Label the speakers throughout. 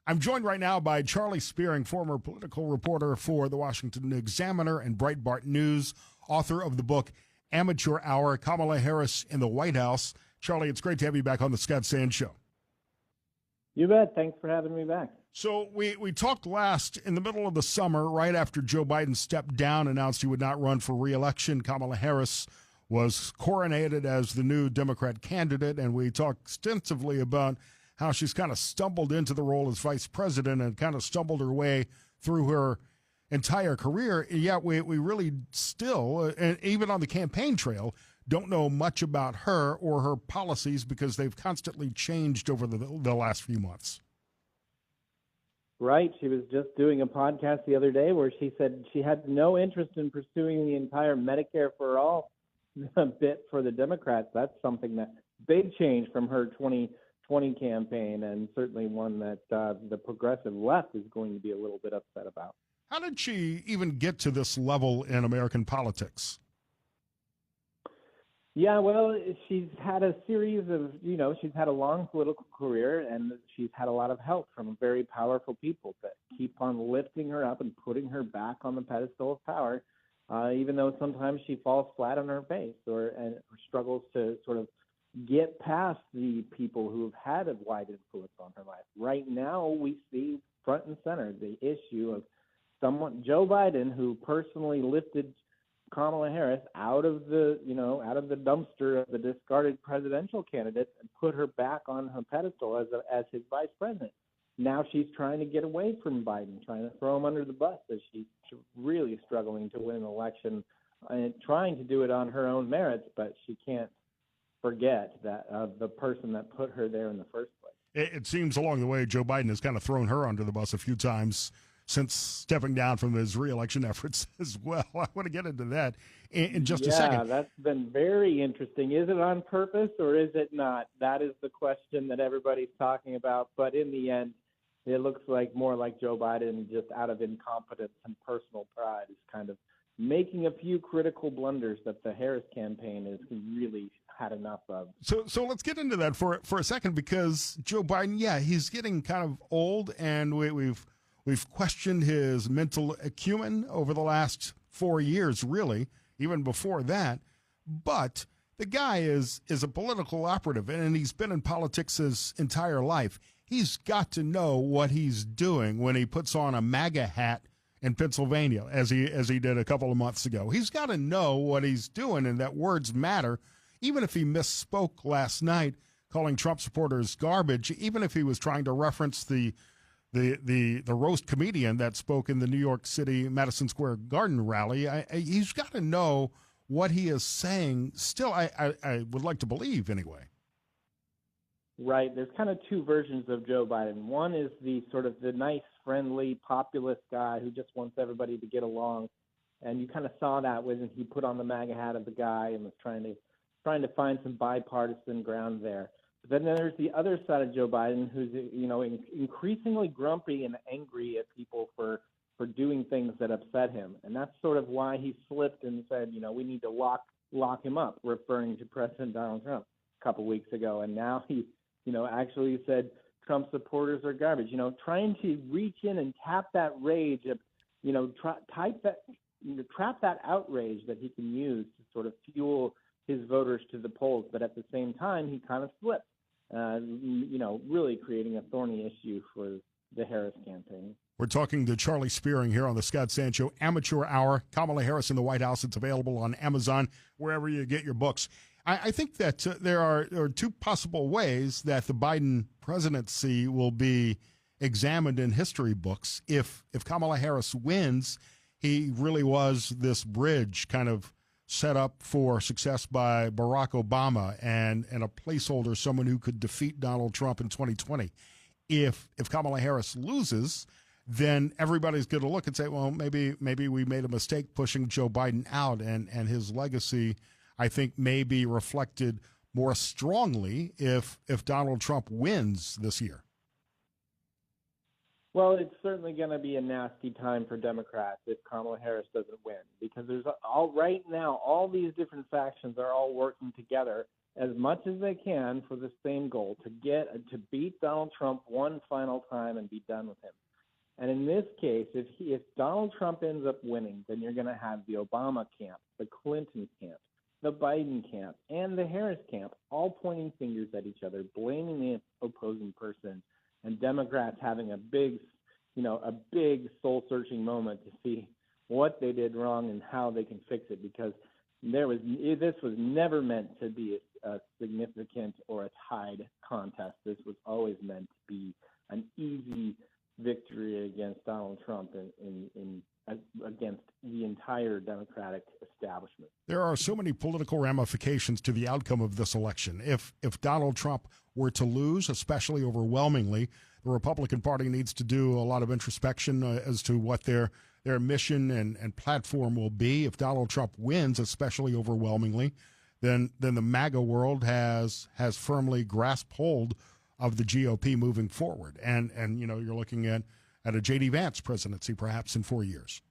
Speaker 1: I'm joined right now by Charlie Spiering, former political reporter for the Washington Examiner and Breitbart News, author of the book Amateur Hour, Kamala Harris in the White House. Charlie, it's great to have you back on the Scott Sands Show.
Speaker 2: You bet. Thanks for having me back.
Speaker 1: So we talked last in the middle of the summer, right after Joe Biden stepped down, announced he would not run for re-election. Kamala Harris was coronated as the new Democrat candidate, and we talked extensively about how she's kind of stumbled into the role as vice president and kind of stumbled her way through her entire career. And yet we really still, and even on the campaign trail, don't know much about her or her policies because they've constantly changed over the last few months.
Speaker 2: Right. She was just doing a podcast the other day where she said she had no interest in pursuing the entire Medicare for all bit for the Democrats. That's something that big change from her 2020 campaign, and certainly one that the progressive left is going to be a little bit upset about.
Speaker 1: How did she even get to this level in American politics?
Speaker 2: Yeah, well, she's had a series of, she's had a long political career, and she's had a lot of help from very powerful people that keep on lifting her up and putting her back on the pedestal of power, even though sometimes she falls flat on her face or struggles to sort of get past the people who have had a wide influence on her life. Right now, we see front and center the issue of Joe Biden, who personally lifted Kamala Harris out of the dumpster of the discarded presidential candidates and put her back on her pedestal as his vice president. Now she's trying to get away from Biden, trying to throw him under the bus as she's really struggling to win an election and trying to do it on her own merits, but she can't forget that the person that put her there in the first place.
Speaker 1: It seems along the way Joe Biden has kind of thrown her under the bus a few times since stepping down from his re-election efforts as well. I want to get into that in just a second.
Speaker 2: Yeah, that's been very interesting. Is it on purpose or is it not? That is the question that everybody's talking about. But in the end, it looks like more like Joe Biden, just out of incompetence and personal pride, is kind of making a few critical blunders that the Harris campaign has really had enough of.
Speaker 1: So let's get into that for a second, because Joe Biden, he's getting kind of old, and we've questioned his mental acumen over the last 4 years, really, even before that. But the guy is a political operative, and he's been in politics his entire life. He's got to know what he's doing when he puts on a MAGA hat in Pennsylvania, as he did a couple of months ago. He's got to know what he's doing, and that words matter. Even if he misspoke last night, calling Trump supporters garbage, even if he was trying to reference the roast comedian that spoke in the New York City Madison Square Garden rally, he's got to know what he is saying. Still, I would like to believe anyway.
Speaker 2: Right. There's kind of two versions of Joe Biden. One is the sort of the nice, friendly, populist guy who just wants everybody to get along. And you kind of saw that when he put on the MAGA hat of the guy and was trying to find some bipartisan ground there. But then there's the other side of Joe Biden, who's increasingly grumpy and angry at people for doing things that upset him, and that's sort of why he slipped and said, we need to lock him up, referring to President Donald Trump a couple weeks ago. And now he, actually said Trump supporters are garbage. Trying to reach in and tap that rage of, trap that outrage that he can use to sort of fuel his voters to the polls, but at the same time he kind of slipped. Really creating a thorny issue for the Harris campaign.
Speaker 1: We're talking to Charlie Spiering here on the Scott Sands Show, Amateur Hour, Kamala Harris in the White House. It's available on Amazon, wherever you get your books. I think that there are two possible ways that the Biden presidency will be examined in history books. If Kamala Harris wins, he really was this bridge kind of set up for success by Barack Obama and a placeholder, someone who could defeat Donald Trump in 2020. If Kamala Harris loses, then everybody's going to look and say, well, maybe we made a mistake pushing Joe Biden out, and his legacy, I think, may be reflected more strongly if Donald Trump wins this year.
Speaker 2: Well, it's certainly going to be a nasty time for Democrats if Kamala Harris doesn't win, because there's right now all these different factions are all working together as much as they can for the same goal, to beat Donald Trump one final time and be done with him. And in this case, if Donald Trump ends up winning, then you're going to have the Obama camp, the Clinton camp, the Biden camp, and the Harris camp all pointing fingers at each other, blaming the opposing person, and Democrats having a big soul-searching moment to see what they did wrong and how they can fix it, because this was never meant to be a significant or a tied contest. This was always meant to be an easy victory against Donald Trump against the entire Democratic establishment.
Speaker 1: There are so many political ramifications to the outcome of this election. If Donald Trump were to lose, especially overwhelmingly, the Republican Party needs to do a lot of introspection as to what their mission and platform will be. If Donald Trump wins, especially overwhelmingly, then the MAGA world has firmly grasped hold of the GOP moving forward. And you're looking at a J.D. Vance presidency perhaps in 4 years.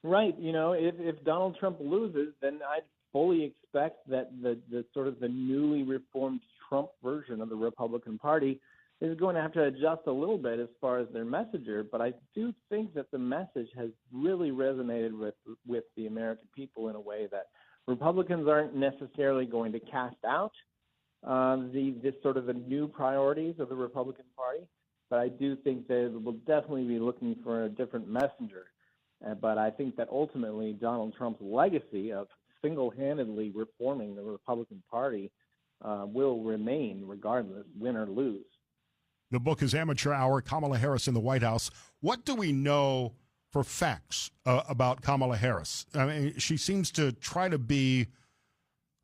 Speaker 2: Right. If Donald Trump loses, then I'd fully expect that the sort of the newly reformed Trump version of the Republican Party is going to have to adjust a little bit as far as their messenger. But I do think that the message has really resonated with the American people in a way that Republicans aren't necessarily going to cast out the sort of the new priorities of the Republican Party. But I do think they will definitely be looking for a different messenger. But I think that ultimately Donald Trump's legacy of single-handedly reforming the Republican Party will remain regardless, win or lose.
Speaker 1: The book is Amateur Hour, Kamala Harris in the White House. What do we know for facts about Kamala Harris? I mean, she seems to try to be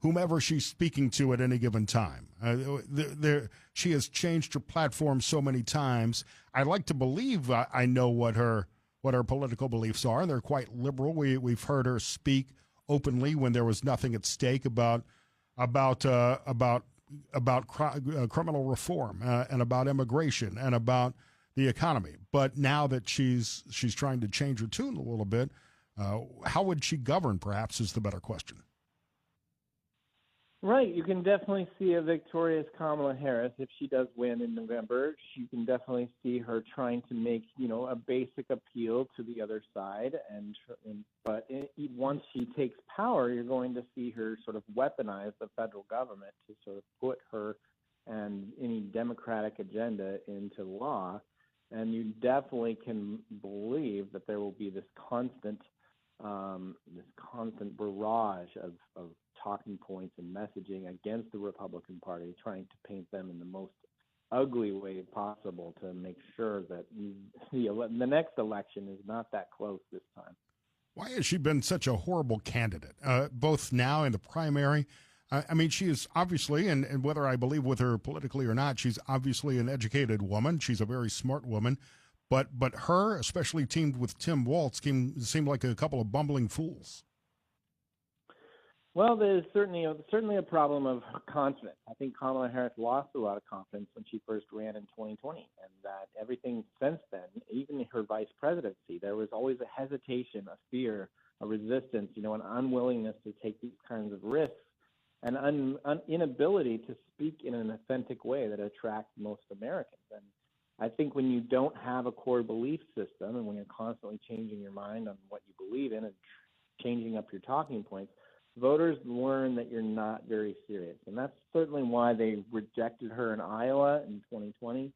Speaker 1: whomever she's speaking to at any given time. She has changed her platform so many times. I like to believe I know what her political beliefs are. They're quite liberal. We've heard her speak openly when there was nothing at stake about criminal reform and about immigration and about the economy. But now that she's trying to change her tune a little bit, how would she govern, perhaps, is the better question.
Speaker 2: Right. You can definitely see a victorious Kamala Harris if she does win in November. You can definitely see her trying to make, a basic appeal to the other side. But once she takes power, you're going to see her sort of weaponize the federal government to sort of put her and any Democratic agenda into law. And you definitely can believe that there will be this constant barrage of talking points and messaging against the Republican Party, trying to paint them in the most ugly way possible to make sure that the next election is not that close this time.
Speaker 1: Why has she been such a horrible candidate, both now in the primary? I mean, she is obviously, and whether I believe with her politically or not, she's obviously an educated woman. She's a very smart woman. But her, especially teamed with Tim Walz, seemed like a couple of bumbling fools.
Speaker 2: Well, there's certainly a problem of confidence. I think Kamala Harris lost a lot of confidence when she first ran in 2020, and that everything since then, even her vice presidency, there was always a hesitation, a fear, a resistance, an unwillingness to take these kinds of risks, and an inability to speak in an authentic way that attracts most Americans. And I think when you don't have a core belief system, and when you're constantly changing your mind on what you believe in and changing up your talking points, voters learn that you're not very serious. And that's certainly why they rejected her in Iowa in 2020.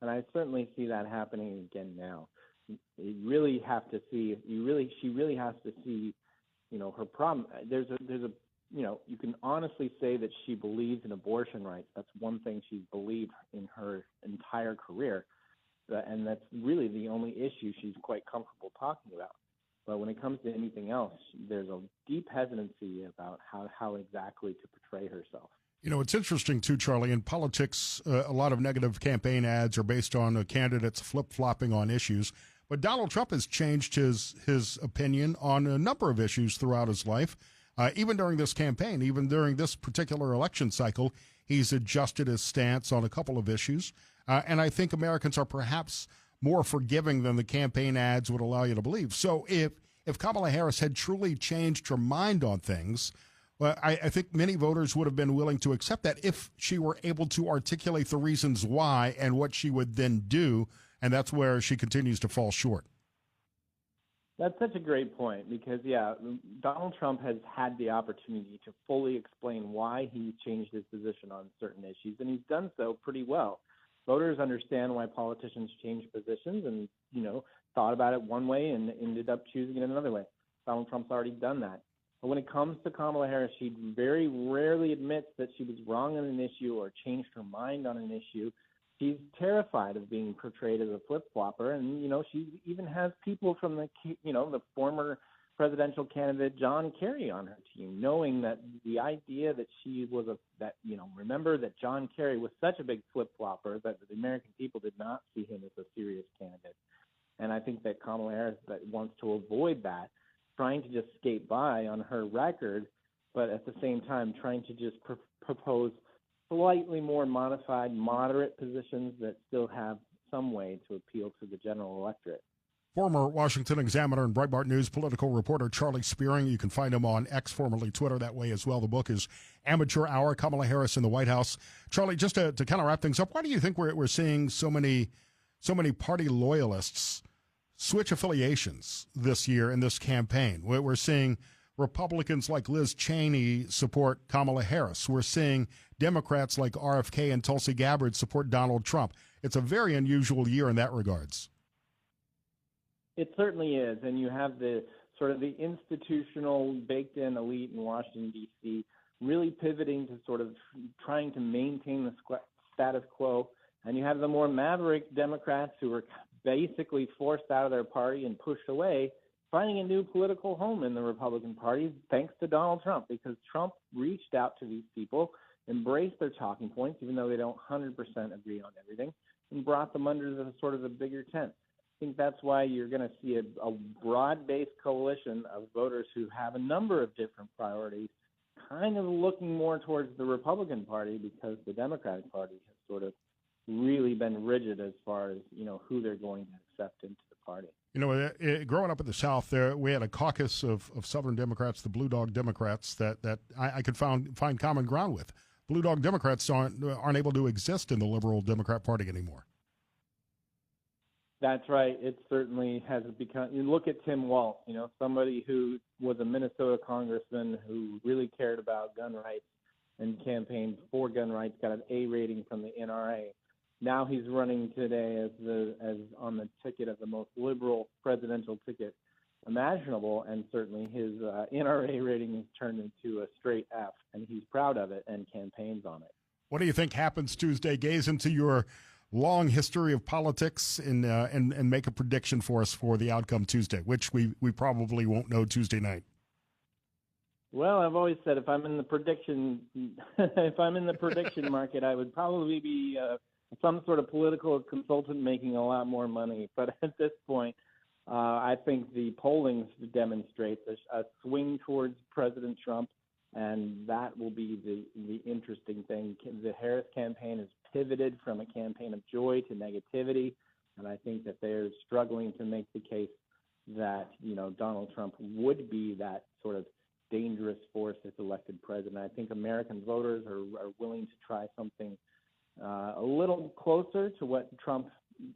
Speaker 2: And I certainly see that happening again now. She really has to see, her problem. You can honestly say that she believes in abortion rights. That's one thing she's believed in her entire career. And that's really the only issue she's quite comfortable talking about. But when it comes to anything else, there's a deep hesitancy about how exactly to portray herself.
Speaker 1: It's interesting, too, Charlie. In politics, a lot of negative campaign ads are based on candidates flip-flopping on issues. But Donald Trump has changed his opinion on a number of issues throughout his life. Even during this campaign, even during this particular election cycle, he's adjusted his stance on a couple of issues. And I think Americans are perhaps more forgiving than the campaign ads would allow you to believe. So if Kamala Harris had truly changed her mind on things, Well, I think many voters would have been willing to accept that if she were able to articulate the reasons why and what she would then do, and that's where she continues to fall short.
Speaker 2: That's such a great point because, yeah, Donald Trump has had the opportunity to fully explain why he changed his position on certain issues, and he's done so pretty well. Voters understand why politicians change positions and, thought about it one way and ended up choosing it another way. Donald Trump's already done that. But when it comes to Kamala Harris, she very rarely admits that she was wrong on an issue or changed her mind on an issue. She's terrified of being portrayed as a flip-flopper, and she even has people from the former presidential candidate John Kerry on her team, knowing that the idea that she was remember that John Kerry was such a big flip-flopper that the American people did not see him as a serious candidate. And I think that Kamala Harris that wants to avoid that, trying to just skate by on her record, but at the same time trying to just propose slightly more modified, moderate positions that still have some way to appeal to the general electorate.
Speaker 1: Former Washington Examiner and Breitbart News political reporter Charlie Spiering. You can find him on X, formerly Twitter, that way as well. The book is Amateur Hour, Kamala Harris in the White House. Charlie, just to kind of wrap things up, why do you think we're seeing so many party loyalists switch affiliations this year in this campaign? We're seeing Republicans like Liz Cheney support Kamala Harris. We're seeing Democrats like RFK and Tulsi Gabbard support Donald Trump. It's a very unusual year in that regards.
Speaker 2: It certainly is, and you have the sort of the institutional baked-in elite in Washington, D.C., really pivoting to sort of trying to maintain the status quo, and you have the more maverick Democrats who are basically forced out of their party and pushed away, finding a new political home in the Republican Party thanks to Donald Trump, because Trump reached out to these people, embraced their talking points, even though they don't 100% agree on everything, and brought them under the sort of the bigger tent. I think that's why you're going to see a broad-based coalition of voters who have a number of different priorities, kind of looking more towards the Republican Party because the Democratic Party has sort of really been rigid as far as, who they're going to accept into the party.
Speaker 1: Growing up in the South, we had a caucus of Southern Democrats, the Blue Dog Democrats, that I could find common ground with. Blue Dog Democrats aren't able to exist in the liberal Democrat Party anymore.
Speaker 2: That's right. It certainly has become. You look at Tim Walz, somebody who was a Minnesota congressman who really cared about gun rights and campaigned for gun rights, got an A rating from the NRA. Now he's running today as on the ticket of the most liberal presidential ticket imaginable, and certainly his NRA rating has turned into a straight F, and he's proud of it and campaigns on it.
Speaker 1: What do you think happens Tuesday? Gaze into your long history of politics and make a prediction for us for the outcome Tuesday, which we probably won't know Tuesday night.
Speaker 2: Well, I've always said if I'm in the prediction market, I would probably be some sort of political consultant making a lot more money. But at this point, I think the polling demonstrates a swing towards President Trump, and that will be the interesting thing. The Harris campaign has pivoted from a campaign of joy to negativity, and I think that they're struggling to make the case that Donald Trump would be that sort of dangerous force if elected president. I think American voters are willing to try something a little closer to what Trump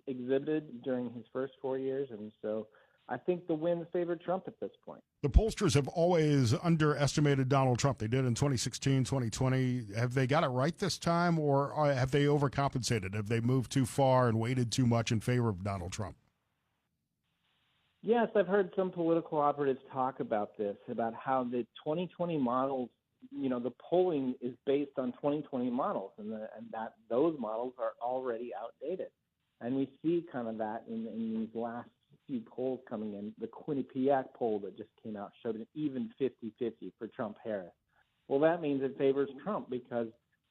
Speaker 2: exhibited during his first 4 years, and so I think the winds favor Trump at this point.
Speaker 1: The pollsters have always underestimated Donald Trump. They did in 2016, 2020. Have they got it right this time, or have they overcompensated? Have they moved too far and weighted too much in favor of Donald Trump?
Speaker 2: Yes, I've heard some political operatives talk about this, about how the 2020 models, the polling is based on 2020 models, and that those models are already outdated. And we see kind of that in these last few polls coming in. The Quinnipiac poll that just came out showed an even 50-50 for Trump-Harris. Well, that means it favors Trump because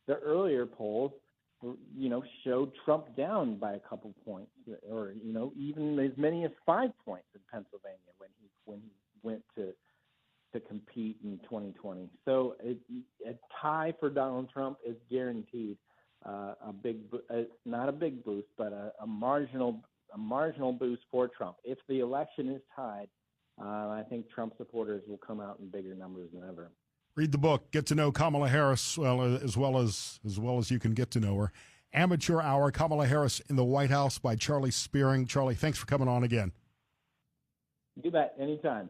Speaker 2: the earlier polls, showed Trump down by a couple points, or even as many as 5 points in Pennsylvania when he went to compete in 2020. So a tie for Donald Trump is guaranteed. Not a big boost, but a marginal boost for Trump. If the election is tied, I think Trump supporters will come out in bigger numbers than ever.
Speaker 1: Read the book. Get to know Kamala Harris as well as you can get to know her. Amateur Hour, Kamala Harris in the White House by Charlie Spiering. Charlie, thanks for coming on again.
Speaker 2: You bet. Anytime.